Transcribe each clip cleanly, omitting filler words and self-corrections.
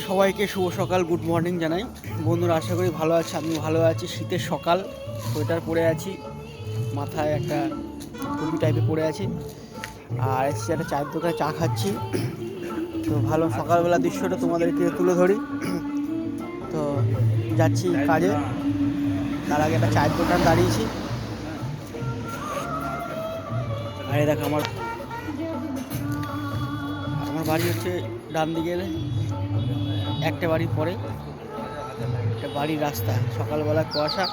সবাইকে শুভ সকাল, good morning জানাই। বন্ধুরা, আশা করি ভালো আছে, আমি ভালো আছি। শীতের সকাল, সোয়েটার পরে আছি, মাথায় একটা টুপি টাইপের পরে আছি, আর এসেছি একটা চায়ের দোকানে চা খাচ্ছি। তো ভালো সকালবেলা দৃশ্যটা তোমাদেরকে তুলে ধরি। তো যাচ্ছি কাজে, তার আগে একটা চায়ের দোকান দাঁড়িয়েছি। আর এই দেখো আমার বাড়ি হচ্ছে ডান দিকে, একটা বাড়ি পরে একটা বাড়ির রাস্তা। সকালবেলা কুয়াশা,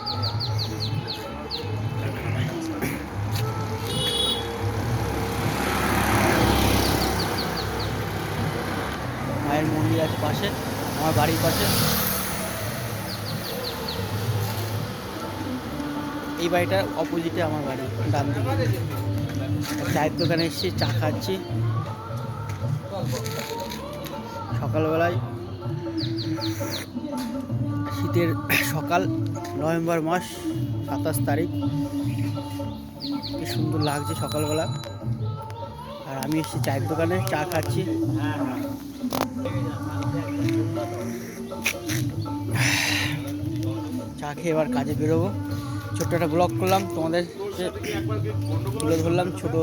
মায়ের মন্দির আছে পাশে, আমার বাড়ির পাশে। এই বাড়িটার অপোজিটে আমার বাড়ি, ডান দিকে। চায়ের দোকানে এসেছি, চা খাচ্ছি সকালবেলায়। শীতের সকাল, নভেম্বর মাস, 27 তারিখ। কি সুন্দর লাগছে সকালবেলা। আর আমি এসেছি চায়ের দোকানে, চা খাচ্ছি। চা খেয়ে এবার কাজে বেরোবো। ছোট্ট একটা ব্লগ করলাম, তোমাদেরকে তুলে ধরলাম। ছোট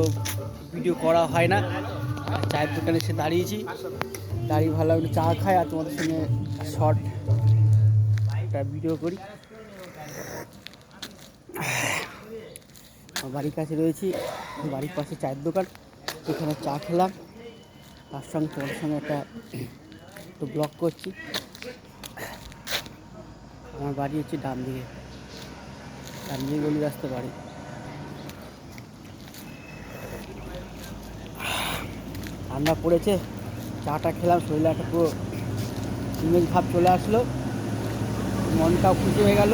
ভিডিও করা হয় না। চায়ের দোকানে এসে দাঁড়িয়েছি, দাঁড়িয়ে ভালো লাগলো, চা খাই আর তোমাদের সঙ্গে শর্ট একটা ভিডিও করি। বাড়ির কাছে রয়েছি, বাড়ির পাশে চায়ের দোকান, এখানে চা খেলাম, তার সঙ্গে তোমাদের সঙ্গে একটা একটু ব্লগ করছি। আমার বাড়ি হচ্ছে ডান দিকে গলি রাস্তা বাড়ি। ঠান্ডা পড়েছে, চাটা খেলাম, শরীরে একটা পুরো ইমেজ ভাব চলে আসলো, মনটাও খুশি হয়ে গেল।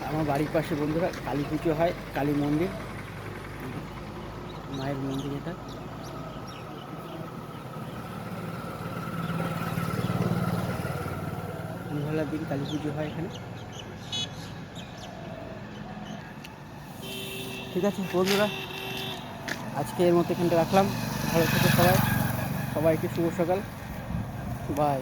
আমার বাড়ির পাশে বন্ধুরা কালী পুজো হয়, কালী মন্দির, মায়ের মন্দির এটা। মহালয়ার দিন কালী পুজো হয় এখানে। ঠিক আছে বন্ধুরা, আজকে এর মতো এখানটা রাখলাম। ভালো থেকো সবাই, সবাইকে শুভ সকাল, বাই।